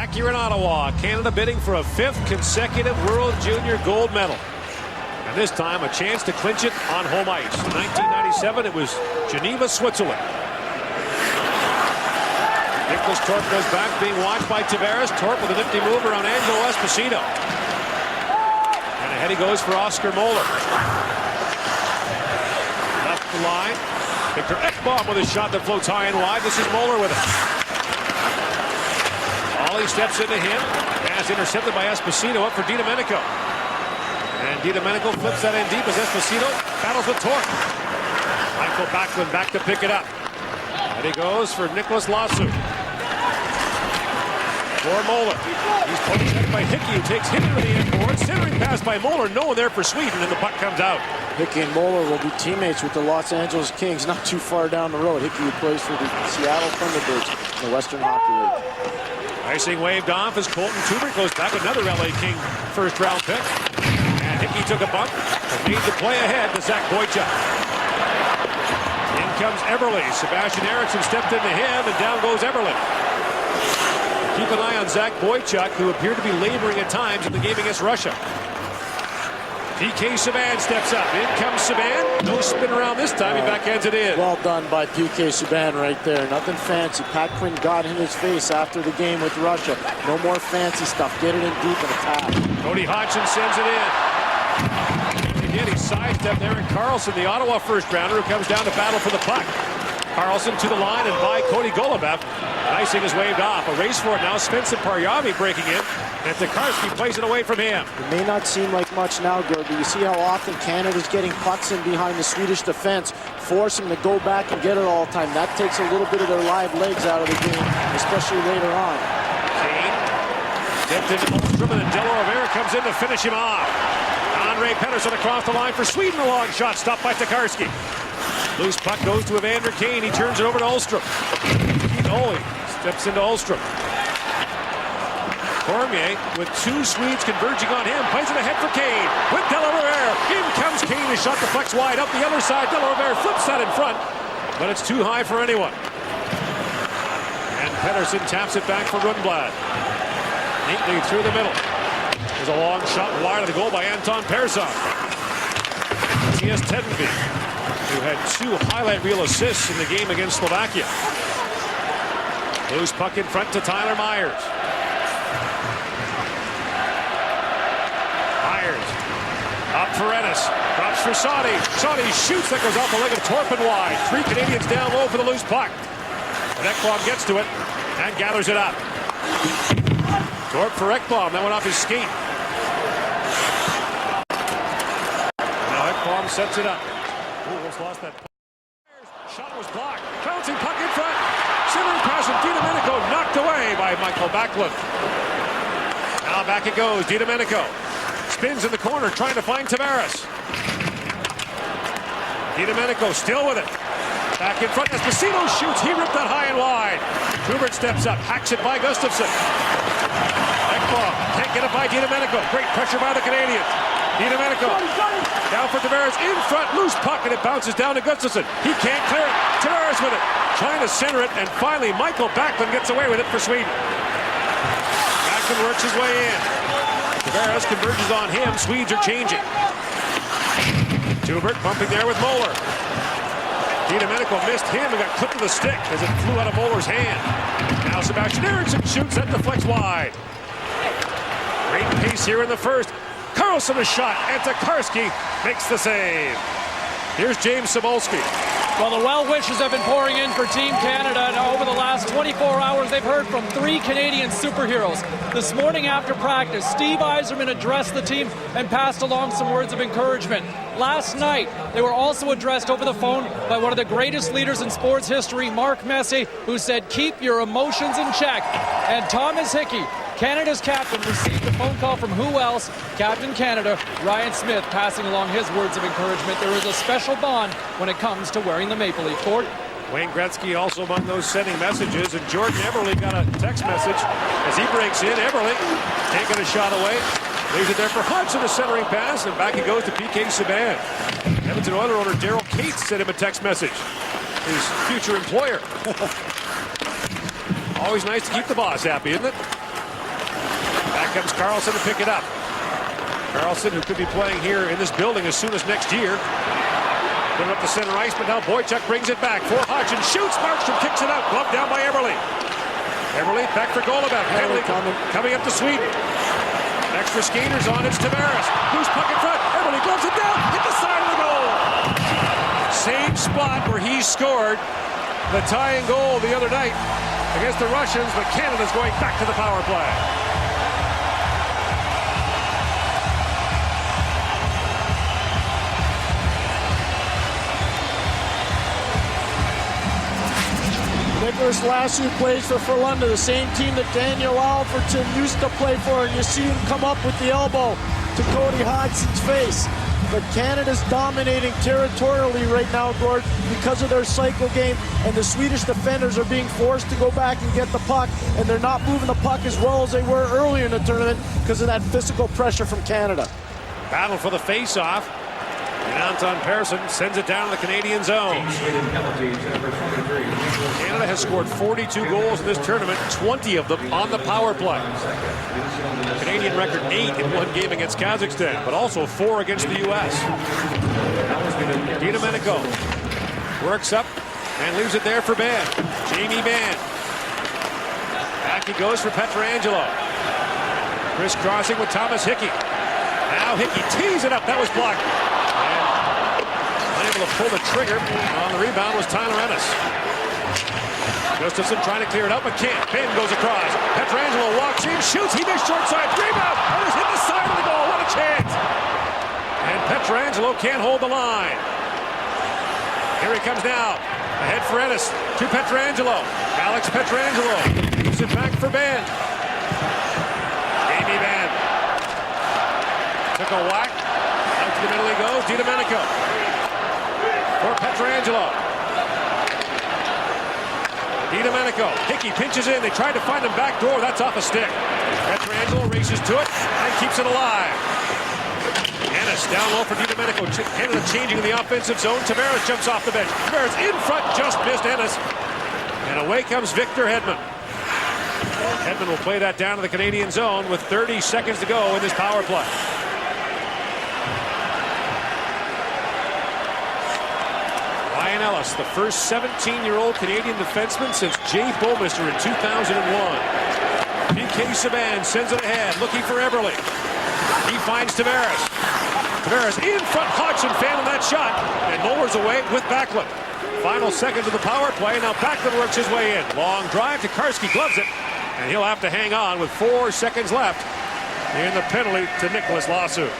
back here in Ottawa. Canada bidding for a 5th consecutive World Junior gold medal. And this time a chance to clinch it on home ice. In 1997 it was Geneva, Switzerland. Nicholas Torp goes back, being watched by Tavares. Torp with a nifty move around Angelo Esposito. And ahead he goes for Oscar Moeller. Left the line. Victor Ekblom with a shot that floats high and wide. This is Moeller with it. Ollie steps into him. Pass intercepted by Esposito, up for DiDomenico. And DiDomenico flips that in deep as Esposito battles with Torp. Michael Backlund back to pick it up. And he goes for Nicholas Lassu. For Moeller. He's poked by Hickey, who takes him into the end board. Centering pass by Moeller. No one there for Sweden, and the puck comes out. Hickey and Moeller will be teammates with the Los Angeles Kings not too far down the road. Hickey, who plays for the Seattle Thunderbirds in the Western Hockey League. Icing waved off as Colton Tuber goes back, another LA King first-round pick. And Hickey took a bump and made the play ahead to Zach Boychuk. In comes Eberle. Sebastian Eriksson stepped into him, and down goes Eberle. Keep an eye on Zach Boychuk, who appeared to be laboring at times in the game against Russia. PK Subban steps up. In comes Subban. No spin around this time. He backhands it in. Well done by PK Subban right there. Nothing fancy. Pat Quinn got in his face after the game with Russia. No more fancy stuff. Get it in deep and attack. Cody Hodgson sends it in. Again, he sidestepped Erik Karlsson, the Ottawa first-rounder, who comes down to battle for the puck. Karlsson to the line and by Cody Golubev. Icing is waved off. A race for it now. Svensson Parjami breaking in. And Tokarski plays it away from him. It may not seem like much now, Gord, but you see how often Canada's getting pucks in behind the Swedish defense, force them to go back and get it all the time. That takes a little bit of their live legs out of the game, especially later on. Kane dipped into Holmstrom, and then Della Rivera comes in to finish him off. Andre Pettersson across the line for Sweden. A long shot stopped by Tokarski. Loose puck goes to Evander Kane. He turns it over to Ulstrom. Keith Ole steps into Ulstrom. Cormier with two Swedes converging on him. Plays it ahead for Kane with Della Rivera. In comes Kane. His shot deflects wide up the other side. Della Rivera flips that in front, but it's too high for anyone. And Pettersson taps it back for Rundblad. Neatly through the middle. There's a long shot wide of the goal by Anton Persson. T.S. Tedenby, who had 2 highlight reel assists in the game against Slovakia. Loose puck in front to Tyler Myers. Myers up for Ennis. Drops for Saudi. Saudi shoots. That goes off the leg of Torp and wide. 3 Canadians down low for the loose puck. And Ekblom gets to it and gathers it up. Torp for Ekblom. That went off his skate. Now Ekblom sets it up. Almost lost that. Shot was blocked. Bouncing puck in front. Centering pass from DiDomenico, knocked away by Michael Backlund. Now back it goes. DiDomenico spins in the corner, trying to find Tavares. DiDomenico still with it. Back in front. Esposito shoots. He ripped that high and wide. Schubert steps up, hacks it by Gustafsson. Ekblom can't get it by DiDomenico. Great pressure by the Canadians. DiDomenico down for Tavares, in front, loose puck, and it bounces down to Gustafsson. He can't clear it. Tavares with it, trying to center it, and finally Michael Backlund gets away with it for Sweden. Backlund works his way in. Tavares converges on him. Swedes are changing. Tubert bumping there with Moeller. DiDomenico missed him and got clipped to the stick as it flew out of Moeller's hand. Now Sebastian Eriksson shoots, that deflects wide. Great pace here in the first. Karlsson a shot, and Tokarski makes the save. Here's James Cebulski. Well, the well wishes have been pouring in for Team Canada, and over the last 24 hours, they've heard from 3 Canadian superheroes. This morning after practice, Steve Yzerman addressed the team and passed along some words of encouragement. Last night, they were also addressed over the phone by one of the greatest leaders in sports history, Mark Messier, who said, "Keep your emotions in check." And Thomas Hickey, Canada's captain, received a phone call from who else? Captain Canada, Ryan Smith, passing along his words of encouragement. There is a special bond when it comes to wearing the Maple Leaf. Ford? Wayne Gretzky also among those sending messages, and Jordan Eberle got a text message as he breaks in. Eberle taking a shot away. Leaves it there for Hodgson, a centering pass, and back he goes to PK Subban. Edmonton Oilers owner Daryl Cates sent him a text message. His future employer. Always nice to keep the boss happy, isn't it? comes Carlson to pick it up. Carlson, who could be playing here in this building as soon as next year. Put it up to center ice, but now Boychuk brings it back. For Hodgson shoots. Markstrom kicks it out. Glove down by Eberle. Eberle back for Golovac. Penalty coming up to Sweden. Extra skaters on. It's Tavares. Loose puck in front. Eberle gloves it down. Hit the side of the goal. Same spot where he scored the tying goal the other night against the Russians, but Canada's going back to the power play. Nicholas Lassu plays for Frölunda, the same team that Daniel Alfredson used to play for, and you see him come up with the elbow to Cody Hodgson's face. But Canada's dominating territorially right now, Gord, because of their cycle game, and the Swedish defenders are being forced to go back and get the puck, and they're not moving the puck as well as they were earlier in the tournament because of that physical pressure from Canada. Battle for the face-off. And Anton Persson sends it down in the Canadian zone. Canada has scored 42 goals in this tournament, 20 of them on the power play. Canadian record 8 in one game against Kazakhstan, but also 4 against the U.S. Domenico works up and leaves it there for Benn. Jamie Benn. Back he goes for Pietrangelo. Crisscrossing with Thomas Hickey. Now Hickey tees it up. That was blocked. Unable to pull the trigger on the rebound was Tyler Ennis. Gustafsson trying to clear it up, but can't. Benn goes across. Pietrangelo walks in, shoots. He missed short side. Rebound. Ennis hit the side of the goal. What a chance. And Pietrangelo can't hold the line. Here he comes now. Ahead for Ennis to Pietrangelo. Alex Pietrangelo moves it back for Benn. Jamie Benn took a whack. Out to the middle he goes. Domenico. For Pietrangelo. Domenico. Hickey pinches in. They tried to find him back door. That's off a stick. Pietrangelo races to it and keeps it alive. Ennis down low for Domenico. Canada changing in the offensive zone. Tavares jumps off the bench. Tavares in front. Just missed Ennis. And away comes Victor Hedman. Hedman will play that down to the Canadian zone with 30 seconds to go in this power play. Ryan Ellis, the first 17-year-old Canadian defenseman since Jay Bouwmeester in 2001. PK Subban sends it ahead, looking for Eberle. He finds Tavares. Tavares in front, Hodgson failing that shot, and lowers away with Backlund. Final seconds of the power play, now Backlund works his way in. Long drive to Karski, gloves it, and he'll have to hang on with 4 seconds left in the penalty to Nicholas Lassu.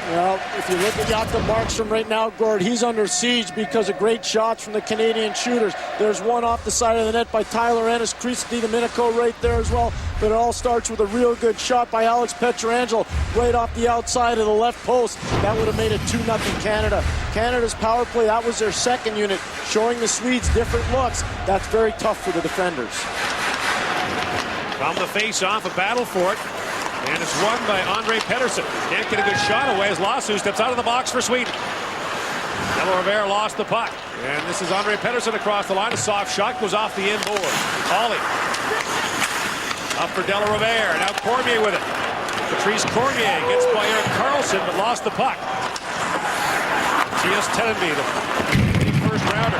Well, if you look at Jakob Markstrom right now, Gord, he's under siege because of great shots from the Canadian shooters. There's one off the side of the net by Tyler Ennis, Chris Domenico right there as well. But it all starts with a real good shot by Alex Pietrangelo right off the outside of the left post. That would have made it 2-0 Canada. Canada's power play, that was their second unit, showing the Swedes different looks. That's very tough for the defenders. From the face-off, a battle for it. And it's won by Andre Pedersen. Can't get a good shot away as Lassu steps out of the box for Sweden. Della Rovere lost the puck. And this is Andre Pedersen across the line. A soft shot goes off the end board. Ollie. Up for Della Rovere. Now Cormier with it. Patrice Cormier gets by Erik Karlsson but lost the puck. T.S. Tenenby, the first rounder.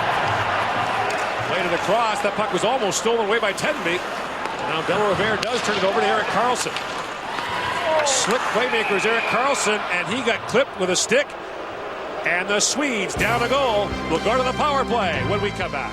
Played it across. That puck was almost stolen away by Tenenby. Now Della Rovere does turn it over to Erik Karlsson. A slick playmaker is Erik Karlsson, and he got clipped with a stick. And the Swedes down a goal. We'll go to the power play when we come back.